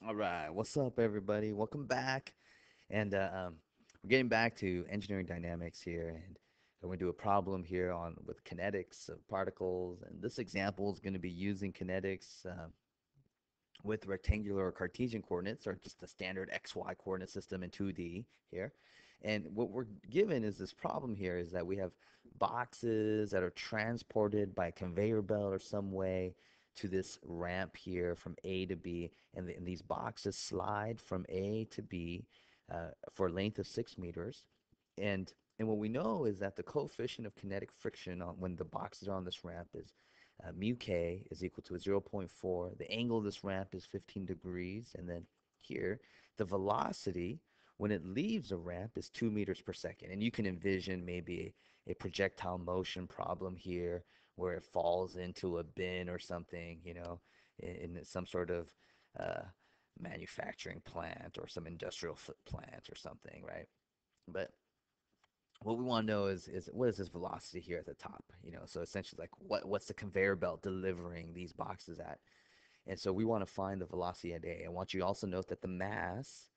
All right, what's up, everybody? Welcome back. And we're getting back to engineering dynamics here, and we're going to do a problem here on with kinetics of particles. And this example is going to be using kinetics with rectangular or Cartesian coordinates, or just the standard XY coordinate system in 2D here. And what we're given is this problem here is that we have boxes that are transported by a conveyor belt or some way to this ramp here from A to B, and these boxes slide from A to B for a length of 6 meters. And what we know is that the coefficient of kinetic friction when the boxes are on this ramp is mu k is equal to 0.4. The angle of this ramp is 15 degrees. And then here, the velocity when it leaves a ramp is 2 meters per second. And you can envision maybe a projectile motion problem here where it falls into a bin or something, in some sort of uh, manufacturing plant or some industrial plant or something, right? But what we want to know is what is this velocity here at the top? So essentially, like what's the conveyor belt delivering these boxes at? And so we want to find the velocity at A. I want you to also note that the mass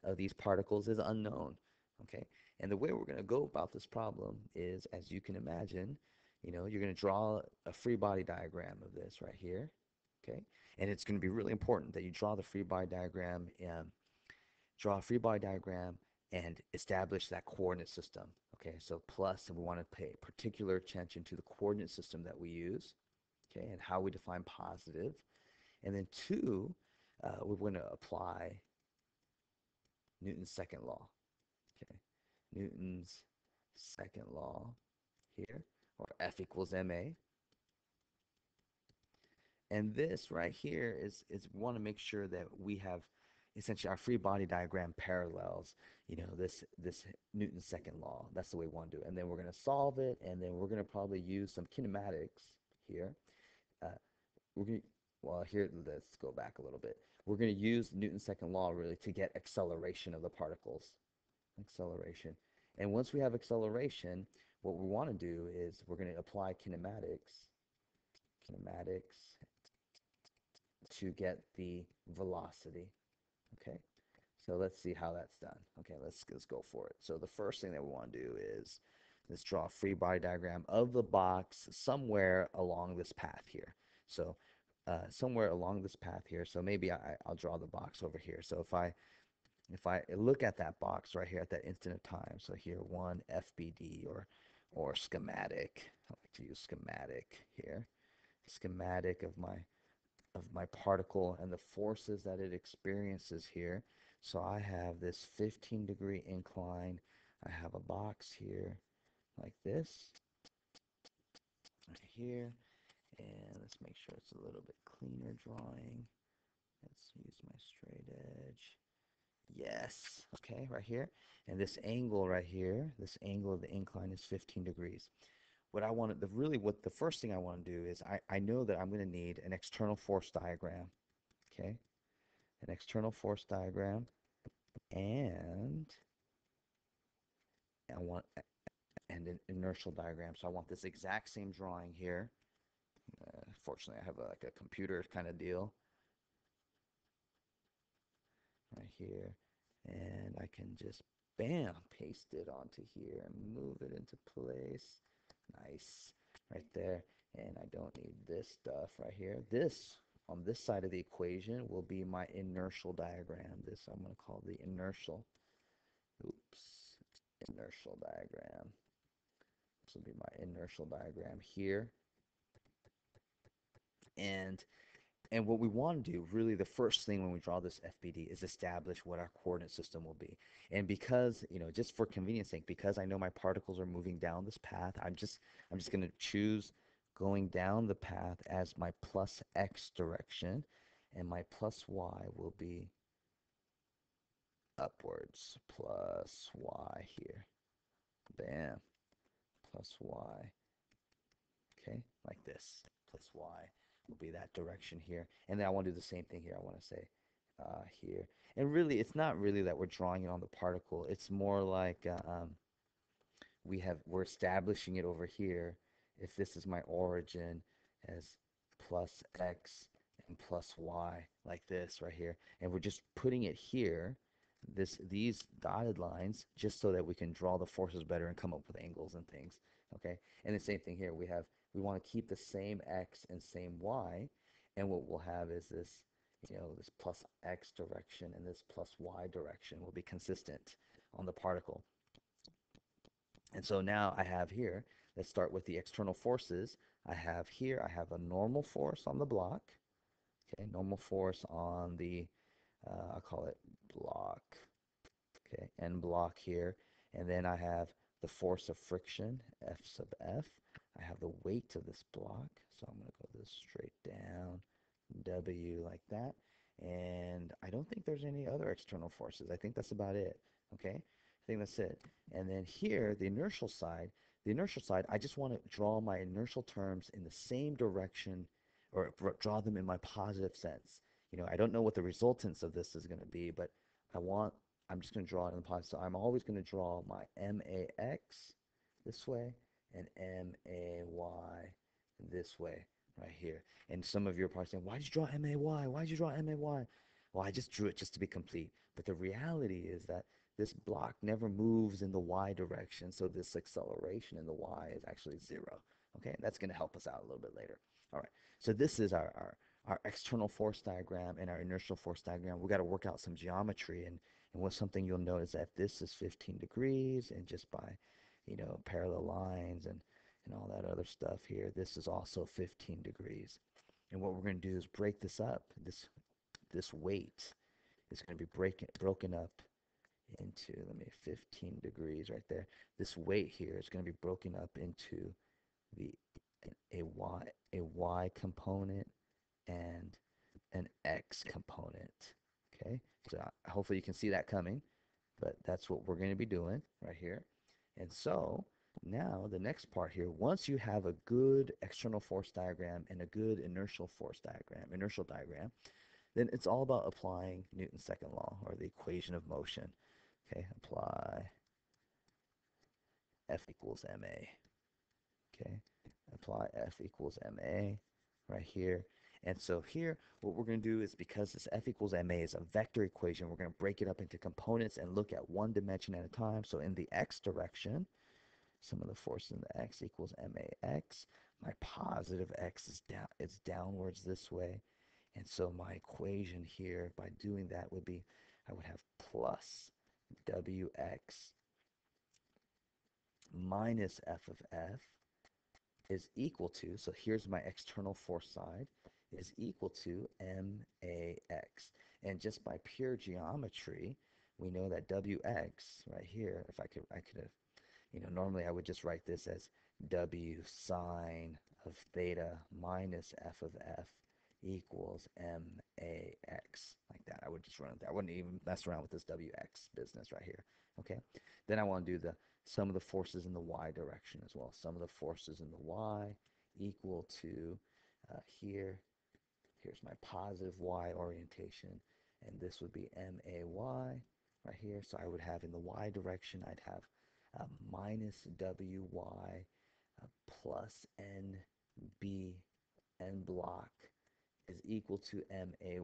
of these particles is unknown. Okay, and the way we're going to go about this problem is, as you can imagine, you're going to draw a free body diagram of this right here. Okay, and it's going to be really important that you draw the free body diagram. Draw a free body diagram and establish that coordinate system. Okay, so plus, and we want to pay particular attention to the coordinate system that we use, okay, and how we define positive. And then two, we're going to apply Newton's second law. Okay, Newton's second law here, or F equals ma. And this right here is we want to make sure that we have essentially our free body diagram parallels, this Newton's second law. That's the way we want to do it. And then we're going to solve it, and then we're going to probably use some kinematics here. Uh, we're going to, well, here, let's go back a little bit. We're going to use Newton's second law really to get acceleration of the particles. Acceleration. And once we have acceleration, what we want to do is we're going to apply kinematics to get the velocity. Okay, so let's see how that's done. Okay, let's go for it. So the first thing that we want to do is let's draw a free body diagram of the box somewhere along this path here. So somewhere along this path here. So maybe I'll draw the box over here. So if I look at that box right here at that instant of time, so here one FBD or schematic. I like to use schematic here. Schematic of my particle and the forces that it experiences here. So I have this 15-degree incline. I have a box here like this right here. And let's make sure it's a little bit cleaner drawing. Let's use my straight edge. Yes, okay, right here. And this angle right here, this angle of the incline is 15 degrees. What I want to, what the first thing I want to do is I know that I'm going to need an external force diagram, okay? An external force diagram, and I want an inertial diagram. So I want this exact same drawing here. Fortunately, I have like a computer kind of deal right here, and I can just bam paste it onto here and move it into place. Nice, right there. And I don't need this stuff right here. This on this side of the equation will be my inertial diagram. This I'm going to call the inertial. Oops, inertial diagram. This will be my inertial diagram here. And and what we want to do, really, the first thing when we draw this FBD is establish what our coordinate system will be. And because, just for convenience sake, because I know my particles are moving down this path, I'm just going to choose going down the path as my plus x direction, and my plus y will be upwards, plus y here. Bam, plus y. Okay, like this. Plus y will be that direction here. And then I want to do the same thing here. I want to say here. And really, it's not really that we're drawing it on the particle. It's more like we're establishing it over here. If this is my origin as plus x, and plus y like this right here. And we're just putting it here, these dotted lines, just so that we can draw the forces better and come up with angles and things. Okay, and the same thing here. We want to keep the same x and same y, and what we'll have is this, this plus x direction and this plus y direction will be consistent on the particle. And so now I have here, let's start with the external forces. I have here, I have a normal force on the block. Okay, normal force on the, I'll call it block. Okay, N block here. And then I have the force of friction, F sub F. I have the weight of this block. So I'm going to go this straight down, W like that. And I don't think there's any other external forces. I think that's about it. Okay, I think that's it. And then here, the inertial side, I just want to draw my inertial terms in the same direction, or draw them in my positive sense. I don't know what the resultance of this is going to be, but I'm just going to draw it in the positive. So I'm always going to draw my MAX this way and MAY this way right here. And some of you are probably saying, why did you draw MAY? Why did you draw MAY? Well, I just drew it just to be complete. But the reality is that this block never moves in the y direction, so this acceleration in the y is actually 0. Okay, and that's going to help us out a little bit later. All right, so this is our external force diagram and our inertial force diagram. We've got to work out some geometry, and what's something you'll notice that this is 15 degrees, and just by, parallel lines and all that other stuff here, this is also 15 degrees. And what we're going to do is break this up. This weight is going to be broken up into, let me, 15 degrees right there. This weight here is going to be broken up into the a y component and an x component. Okay, so hopefully you can see that coming, but that's what we're going to be doing right here. And so now the next part here, once you have a good external force diagram and a good inertial diagram, then it's all about applying Newton's second law, or the equation of motion. Okay, apply F equals ma. Okay, apply F equals ma right here. And so here, what we're going to do is, because this F equals ma is a vector equation, we're going to break it up into components and look at one dimension at a time. So in the x direction, sum of the forces in the x equals max. My positive x is downwards this way. And so my equation here, by doing that, would be, I would have plus wx minus f of f is equal to, so here's my external force side, is equal to max. And just by pure geometry, we know that wx right here, if I could have, normally I would just write this as w sine of theta minus f of f equals max, like that. I would just run it there. I wouldn't even mess around with this wx business right here. Okay, then I want to do the sum of the forces in the y direction as well. Sum of the forces in the y equal to, here, here's my positive y orientation, and this would be may right here. So I would have, in the y direction, I'd have minus wy plus n block is equal to may,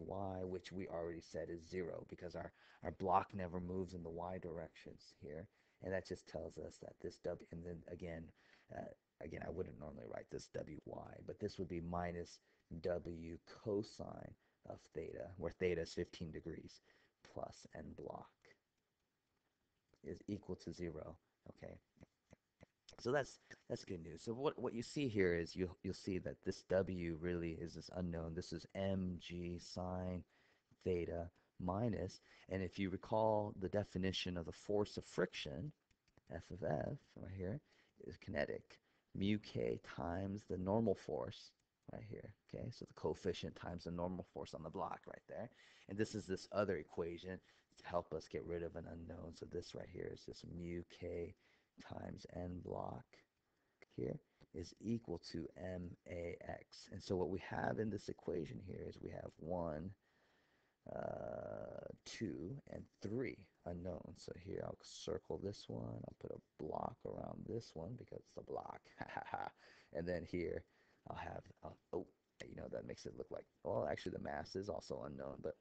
which we already said is 0, because our block never moves in the y directions here. And that just tells us that this w, and then again, I wouldn't normally write this wy, but this would be minus w cosine of theta, where theta is 15 degrees, plus n block is equal to 0. Okay, so that's good news. So what you see here is, you'll see that this w really is this unknown. This is mg sine theta minus, and if you recall the definition of the force of friction, F of F right here, is kinetic. Mu k times the normal force right here. Okay, so the coefficient times the normal force on the block right there. And this is this other equation to help us get rid of an unknown. So this right here is just mu k times n block here is equal to max. And so what we have in this equation here is, we have 1, 2, and 3 unknowns. So here I'll circle this one. I'll put a block around this one because it's a block. And then here I'll have, oh, that makes it look like, well, actually the mass is also unknown, but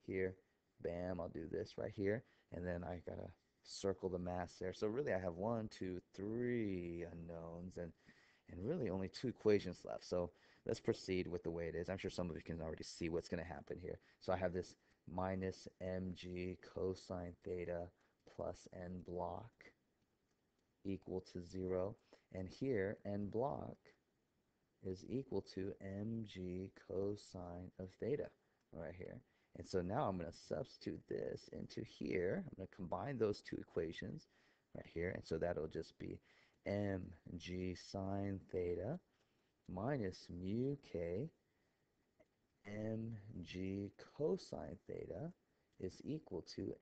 here, bam, I'll do this right here, and then I gotta circle the mass there. So really I have one, two, three unknowns, and really only two equations left. So let's proceed with the way it is. I'm sure some of you can already see what's going to happen here. So I have this minus mg cosine theta plus n block equal to 0. And here, n block is equal to mg cosine of theta right here. And so now I'm going to substitute this into here. I'm going to combine those two equations right here. And so that'll just be mg sine theta minus mu k mg cosine theta is equal to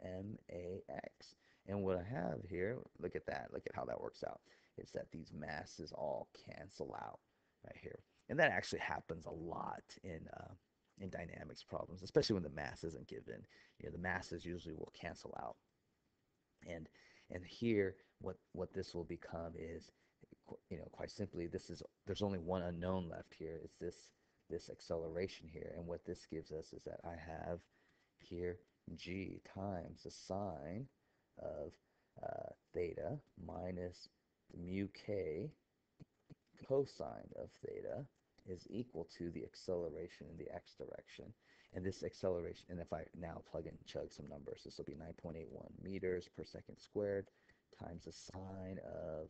max. And what I have here, look at that, look at how that works out. It's that these masses all cancel out right here. And that actually happens a lot in dynamics problems, especially when the mass isn't given. The masses usually will cancel out. And here, what this will become is, quite simply, there's only one unknown left here. It's this acceleration here. And what this gives us is that I have here g times the sine of theta minus the mu k cosine of theta is equal to the acceleration in the x direction. And this acceleration, and if I now plug in chug some numbers, this will be 9.81 meters per second squared times the sine of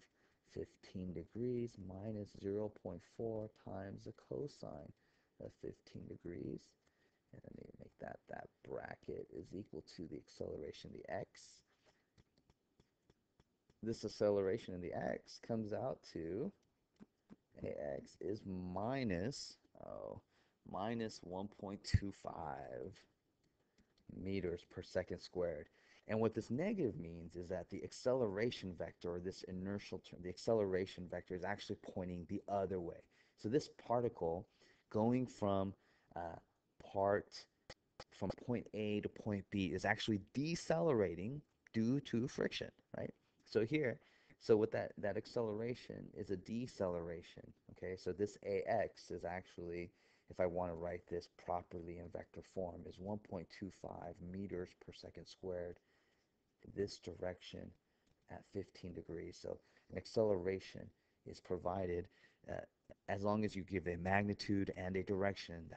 15 degrees minus 0.4 times the cosine of 15 degrees. And let me make that bracket is equal to the acceleration in the x. This acceleration in the x comes out to ax is minus 1.25 meters per second squared. And what this negative means is that the acceleration vector, or this inertial term, the acceleration vector is actually pointing the other way. So this particle going uh, part from point A to point B is actually decelerating due to friction, right? So here, so with that acceleration is a deceleration, okay? So this AX is actually, if I want to write this properly in vector form, is 1.25 meters per second squared this direction at 15 degrees. So an acceleration is provided uh, as long as you give a magnitude and a direction.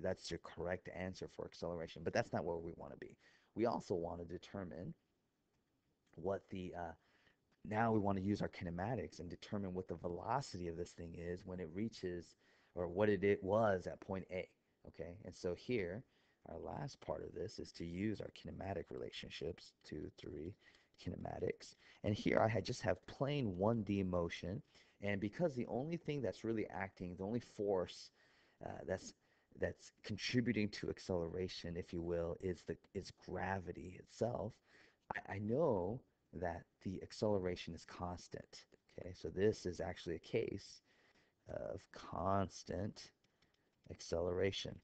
That's your correct answer for acceleration. But that's not where we want to be. We also want to determine what the now we want to use our kinematics and determine what the velocity of this thing is when it reaches, or what it was at point A. Okay, and so here, our last part of this is to use our kinematic relationships, 2, 3, kinematics. And here I just have plain 1D motion, and because the only thing that's really acting, the only force that's contributing to acceleration, if you will, is gravity itself. I know that the acceleration is constant. Okay, so this is actually a case of constant acceleration.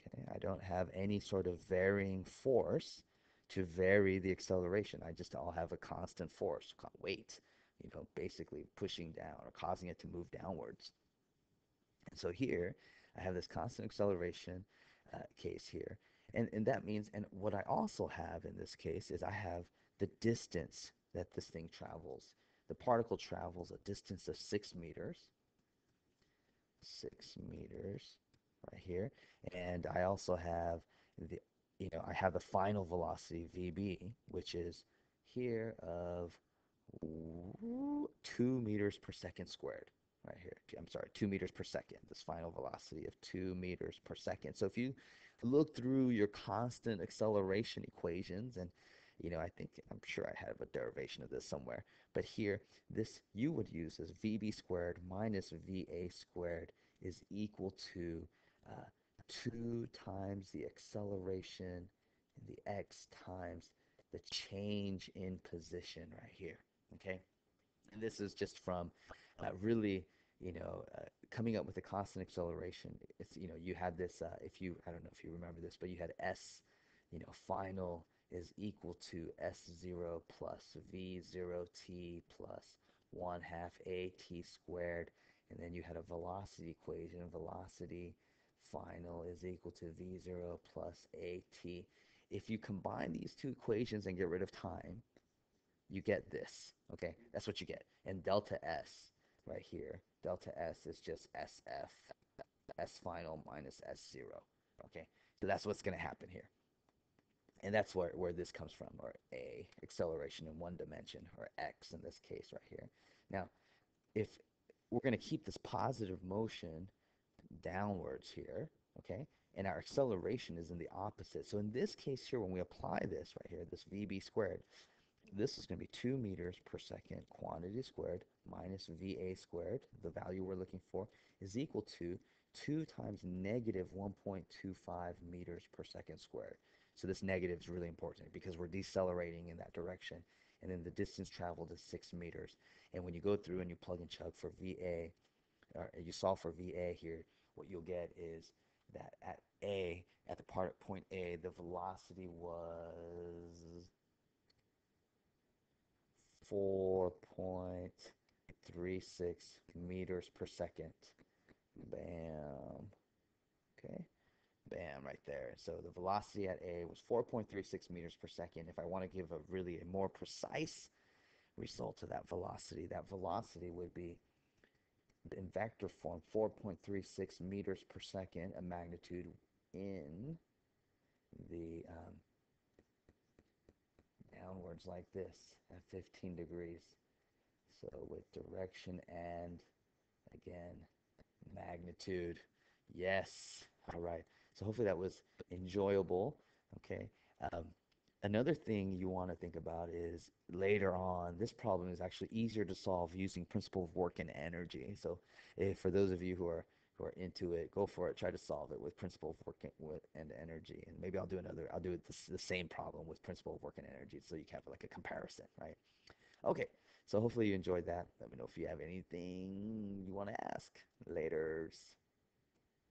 Okay, I don't have any sort of varying force to vary the acceleration. I'll have a constant force, weight, basically pushing down or causing it to move downwards. And so here, I have this constant acceleration case here. And that means, and what I also have in this case is I have the distance that this thing travels. The particle travels a distance of 6 meters. 6 meters right here. And I also have I have the final velocity, VB, which is here of 2 meters per second squared right here. I'm sorry, 2 meters per second, this final velocity of 2 meters per second. So if you look through your constant acceleration equations, and I'm sure I have a derivation of this somewhere, but here, this you would use as VB squared minus VA squared is equal to 2 times the acceleration in the x times the change in position right here, okay? And this is just from really, coming up with a constant acceleration. It's, you had this, I don't know if you remember this, but you had S, final is equal to S0 plus V0t plus 1/2 AT squared. and then you had a velocity equation. Velocity final is equal to v0 plus at. If you combine these two equations and get rid of time, you get this. Okay, that's what you get. And delta S right here, delta S is just SF, S final minus S0. Okay, so that's what's going to happen here. And that's where this comes from, or A, acceleration in one dimension, or X in this case right here. Now, if we're going to keep this positive motion downwards here, okay, and our acceleration is in the opposite. So in this case here, when we apply this right here, this VB squared, this is going to be 2 meters per second quantity squared minus VA squared, the value we're looking for, is equal to 2 times negative 1.25 meters per second squared. So this negative is really important because we're decelerating in that direction. And then the distance traveled is 6 meters. And when you go through and you plug and chug for VA, or you solve for VA here, what you'll get is that at A, at the point A, the velocity was 4.36 meters per second. Bam. Okay. Bam, right there. So the velocity at A was 4.36 meters per second. If I want to give a really a more precise result to that velocity would be in vector form 4.36 meters per second, a magnitude in the downwards like this at 15 degrees. So with direction and again magnitude. Yes. All right. So hopefully that was enjoyable. Okay. Um, Another thing you want to think about is later on, this problem is actually easier to solve using principle of work and energy. So if for those of you who are into it, go for it. Try to solve it with principle of work and energy. And maybe I'll do it the same problem with principle of work and energy so you can have like a comparison, right? Okay, so hopefully you enjoyed that. Let me know if you have anything you want to ask. Laters.